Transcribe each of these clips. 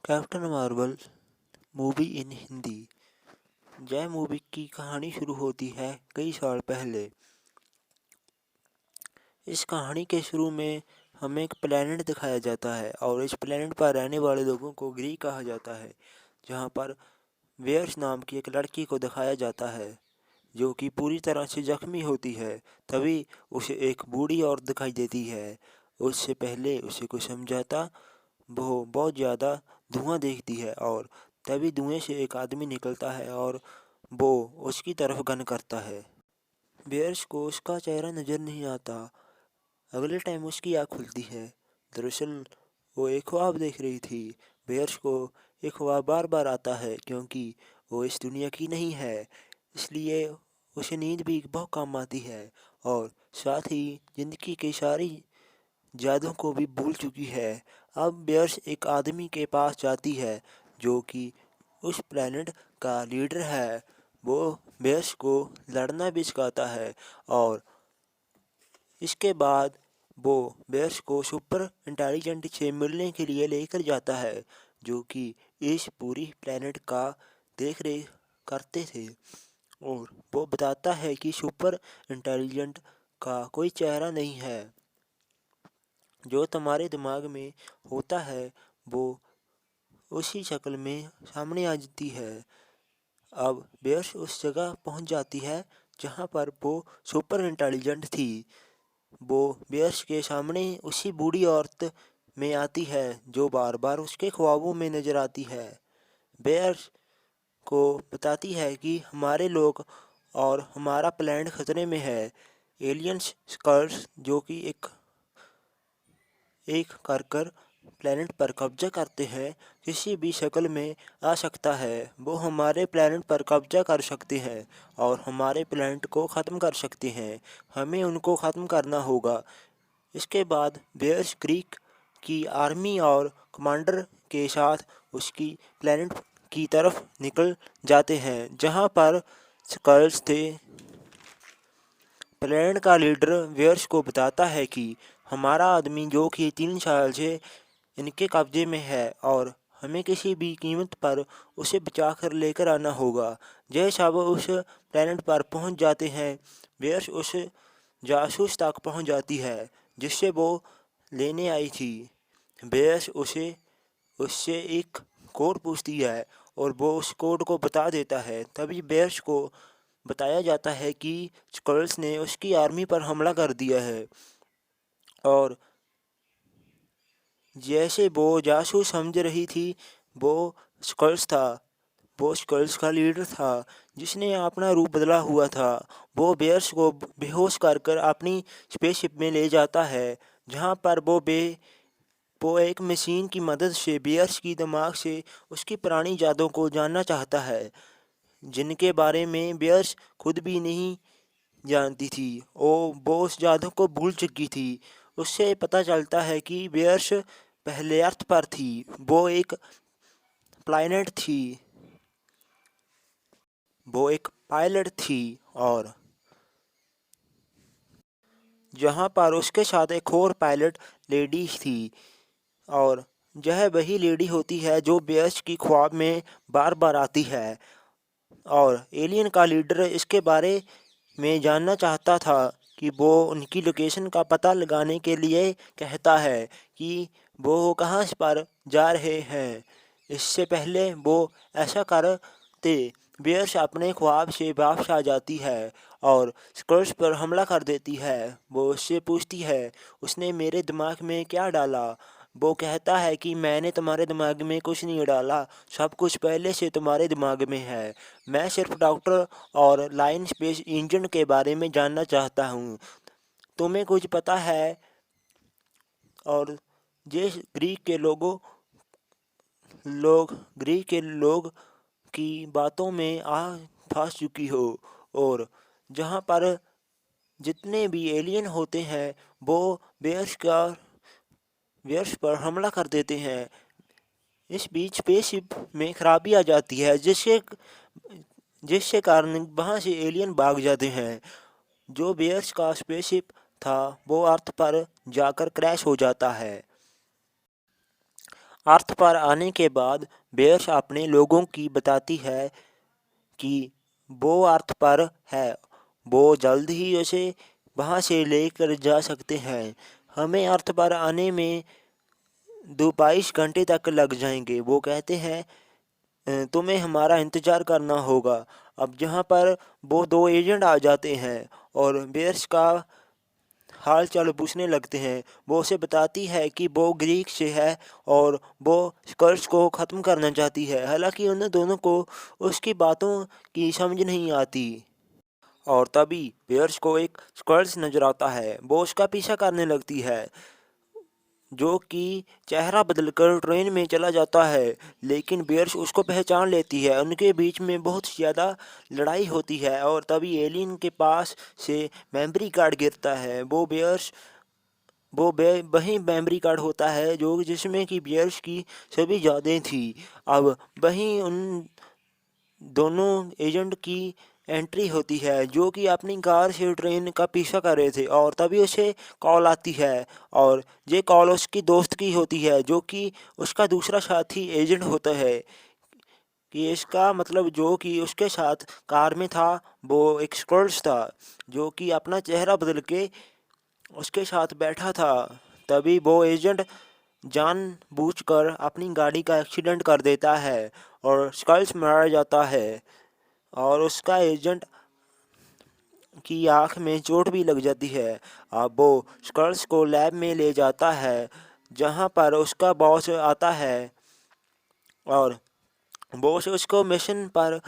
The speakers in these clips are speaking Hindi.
कैप्टन मार्वल मूवी इन हिंदी। जय मूवी की कहानी शुरू होती है कई साल पहले। इस कहानी के शुरू में हमें एक प्लेनेट दिखाया जाता है और इस प्लेनेट पर रहने वाले लोगों को ग्री कहा जाता है, जहां पर वेयर्स नाम की एक लड़की को दिखाया जाता है जो कि पूरी तरह से जख्मी होती है। तभी उसे एक बूढ़ी औरत दिखाई देती है। उससे पहले उसे कुछ समझाता, वो बहुत ज़्यादा धुआं देखती है और तभी धुएं से एक आदमी निकलता है और वो उसकी तरफ गन करता है। बेयर्स को उसका चेहरा नज़र नहीं आता। अगले टाइम उसकी आँख खुलती है। दरअसल वो एक ख्वाब देख रही थी। बेयर्स को एक ख्वाब बार बार आता है क्योंकि वो इस दुनिया की नहीं है, इसलिए उसे नींद भी बहुत कम आती है और साथ ही ज़िंदगी की सारी यादों को भी भूल चुकी है। अब बेयर्स एक आदमी के पास जाती है जो कि उस प्लेनेट का लीडर है। वो बेयर्स को लड़ना भी सिखाता है और इसके बाद वो बेयर्स को सुपर इंटेलिजेंट से मिलने के लिए लेकर जाता है जो कि इस पूरी प्लेनेट का देख रेख करते थे। और वो बताता है कि सुपर इंटेलिजेंट का कोई चेहरा नहीं है, जो तुम्हारे दिमाग में होता है वो उसी शक्ल में सामने आ जाती है। अब बेयर्स उस जगह पहुंच जाती है जहां पर वो सुपर इंटेलिजेंट थी। वो बेयर्स के सामने उसी बूढ़ी औरत में आती है जो बार बार उसके ख्वाबों में नजर आती है। बेयर्स को बताती है कि हमारे लोग और हमारा प्लैनेट खतरे में है। एलियंस स्कल्स जो कि एक एक कर प्लेनेट पर कब्जा करते हैं, किसी भी शक्ल में आ सकता है। वो हमारे प्लेनेट पर कब्जा कर सकते हैं और हमारे प्लेनेट को ख़त्म कर सकते हैं। हमें उनको ख़त्म करना होगा। इसके बाद बेयर्स क्रीक की आर्मी और कमांडर के साथ उसकी प्लेनेट की तरफ निकल जाते हैं जहां पर स्कल्स थे। प्लेनेट का लीडर वेयर्स को बताता है कि हमारा आदमी जो कि 3 साल से इनके कब्जे में है और हमें किसी भी कीमत पर उसे बचा कर लेकर आना होगा। जैसा वो उस प्लेनेट पर पहुंच जाते हैं, वेयर्स उस जासूस तक पहुंच जाती है जिससे वो लेने आई थी। वेयर्स उसे उससे एक कोड पूछती है और वो उस कोड को बता देता है। तभी बेयर्स को बताया जाता है कि स्कल्स ने उसकी आर्मी पर हमला कर दिया है और जैसे वो जासूस समझ रही थी, वो स्कल्स था। वो स्कल्स का लीडर था जिसने अपना रूप बदला हुआ था। वो बेयर्स को बेहोश कर कर अपनी स्पेसशिप में ले जाता है जहाँ पर वो एक मशीन की मदद से बेयर्स की दिमाग से उसकी पुरानी यादों को जानना चाहता है, जिनके बारे में बेयर्स खुद भी नहीं जानती थी। वो उस यादों को भूल चुकी थी। उससे पता चलता है कि बेयर्स पहले अर्थ पर थी। वो एक प्लैनेट थी। वो एक पायलट थी और जहाँ पर उसके साथ एक और पायलट लेडी थी और यह वही लेडी होती है जो बेयर्स की ख्वाब में बार बार आती है। और एलियन का लीडर इसके बारे में जानना चाहता था कि वो उनकी लोकेशन का पता लगाने के लिए कहता है कि वो कहाँ पर जा रहे हैं। इससे पहले वो ऐसा करते बेयर्स अपने ख्वाब से वापस आ जाती है और स्कर्स पर हमला कर देती है। वो उससे पूछती है उसने मेरे दिमाग में क्या डाला। वो कहता है कि मैंने तुम्हारे दिमाग में कुछ नहीं डाला, सब कुछ पहले से तुम्हारे दिमाग में है। मैं सिर्फ डॉक्टर और लाइन स्पेस इंजन के बारे में जानना चाहता हूँ। तुम्हें कुछ पता है? और जिस ग्रीक के लोग की बातों में आ फंस चुकी हो और जहाँ पर जितने भी एलियन होते हैं वो बेयर्स पर हमला कर देते हैं। इस बीच स्पेसशिप में खराबी आ जाती है जिससे जिसके कारण वहाँ से एलियन भाग जाते हैं। जो बेयर्स का स्पेसशिप था वो अर्थ पर जाकर क्रैश हो जाता है। अर्थ पर आने के बाद बेयर्स अपने लोगों की बताती है कि वो अर्थ पर है, वो जल्द ही उसे वहाँ से लेकर जा सकते हैं। हमें अर्थ पर आने में 22 घंटे तक लग जाएंगे। वो कहते हैं तुम्हें हमारा इंतज़ार करना होगा। अब जहाँ पर वो दो एजेंट आ जाते हैं और बेयर्स का हाल चाल पूछने लगते हैं। वो उसे बताती है कि वो ग्रीक से है और वो कर्ज को ख़त्म करना चाहती है। हालांकि उन दोनों को उसकी बातों की समझ नहीं आती। और तभी बेयर्स को एक स्कर्ल्स नजर आता है। वो उसका पीछा करने लगती है, जो कि चेहरा बदलकर ट्रेन में चला जाता है। लेकिन बेयर्स उसको पहचान लेती है। उनके बीच में बहुत ज़्यादा लड़ाई होती है और तभी एलियन के पास से मेमोरी कार्ड गिरता है। वही मेमोरी कार्ड होता है जो जिसमें कि बेयर्स की सभी यादें थी। अब वहीं उन दोनों एजेंट की एंट्री होती है, जो कि अपनी कार से ट्रेन का पीछा कर रहे थे। और तभी उसे कॉल आती है और ये कॉल उसकी दोस्त की होती है, जो कि उसका दूसरा साथी एजेंट होता है। कि इसका मतलब जो कि उसके साथ कार में था वो एक स्क्रल्स था, जो कि अपना चेहरा बदल के उसके साथ बैठा था। तभी वो एजेंट जानबूझकर अपनी गाड़ी का एक्सीडेंट कर देता है और स्कल्स मारा जाता है। और उसका एजेंट की आंख में चोट भी लग जाती है। अब वो स्कल्स को लैब में ले जाता है, जहां पर उसका बॉस आता है और बॉस उसको मिशन पर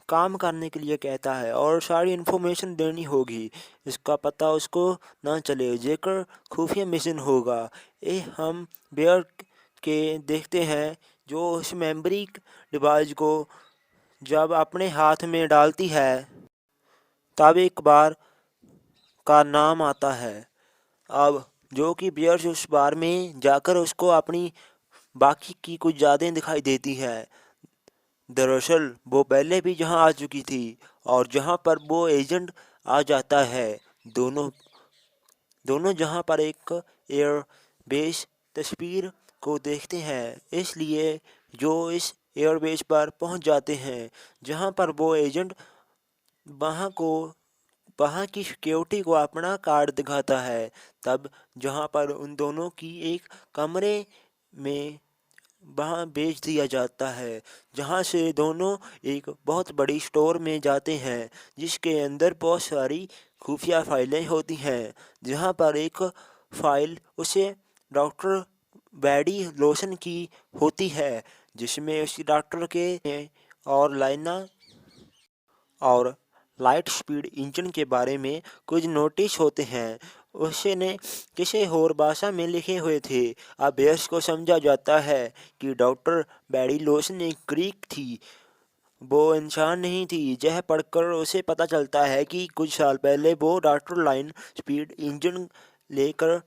काम करने के लिए कहता है और सारी इन्फॉर्मेशन देनी होगी। इसका पता उसको ना चले, जेकर खुफिया मिशन होगा। ये हम बेयर के देखते हैं, जो उस मेमोरी डिवाइस को जब अपने हाथ में डालती है तब एक बार का नाम आता है। अब जो कि बियर्स उस बार में जाकर उसको अपनी बाकी की कुछ यादें दिखाई देती है। दरअसल वो पहले भी जहां आ चुकी थी और जहां पर वो एजेंट आ जाता है। दोनों दोनों जहां पर एक एयर बेस तस्वीर को देखते हैं, इसलिए जो इस एयरबेस पर पहुंच जाते हैं, जहां पर वो एजेंट वहां को वहाँ की सिक्योरिटी को अपना कार्ड दिखाता है। तब जहाँ पर उन दोनों की एक कमरे में वहाँ भेज दिया जाता है, जहाँ से दोनों एक बहुत बड़ी स्टोर में जाते हैं, जिसके अंदर बहुत सारी खुफिया फाइलें होती हैं। जहाँ पर एक फाइल उसे डॉक्टर बैडी लोशन की होती है, जिसमें उसी डॉक्टर के और लाइना और लाइट स्पीड इंजन के बारे में कुछ नोटिस होते हैं। उसने किसी और भाषा में लिखे हुए थे। अब बेयर्स को समझा जाता है कि डॉक्टर बैरी लोशन एक ग्रीक थी, वो इंसान नहीं थी। यह पढ़कर उसे पता चलता है कि कुछ साल पहले वो डॉक्टर लाइन स्पीड इंजन लेकर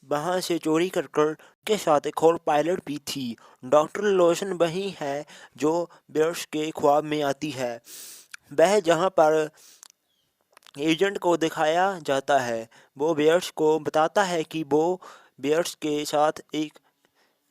वहाँ से चोरी कर कर के साथ एक और पायलट भी थी। डॉक्टर लोशन वही है जो बेयर्स के ख्वाब में आती है। वह जहाँ पर एजेंट को दिखाया जाता है, वो बेयर्स को बताता है कि वो बेयर्स के साथ एक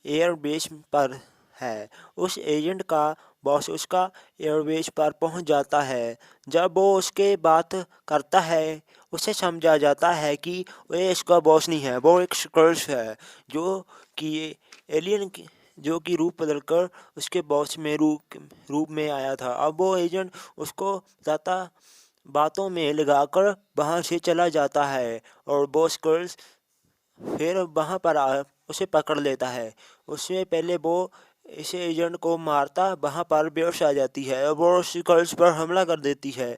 एयरबेस पर है। उस एजेंट का बॉस उसका एयरबेस पर पहुंच जाता है। जब वो उसके बात करता है, उसे समझा जाता है कि वह इसका बॉस नहीं है, वो एक स्क्रल्स है, जो कि एलियन जो कि रूप बदलकर उसके बॉस में रूप में आया था। अब वो एजेंट उसको बताता बातों में लगाकर वहाँ से चला जाता है और बॉस गर्ल्स फिर वहाँ पर उसे पकड़ लेता है। उससे पहले वो इस एजेंट को मारता, वहाँ पर बेहोश आ जाती है और वो उस गर्ल्स पर हमला कर देती है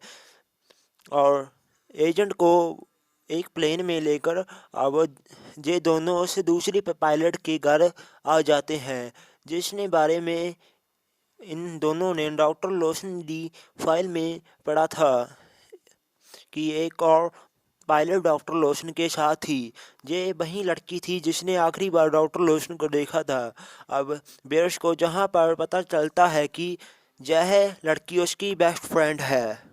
और एजेंट को एक प्लेन में लेकर अब ये दोनों उस दूसरी पायलट के घर आ जाते हैं, जिसने बारे में इन दोनों ने डॉक्टर लोशन दी फाइल में पढ़ा था कि एक और पायलट डॉक्टर लोशन के साथ थी। ये वही लड़की थी जिसने आखिरी बार डॉक्टर लोशन को देखा था। अब बेयर्स को जहाँ पर पता चलता है कि यह लड़की उसकी बेस्ट फ्रेंड है।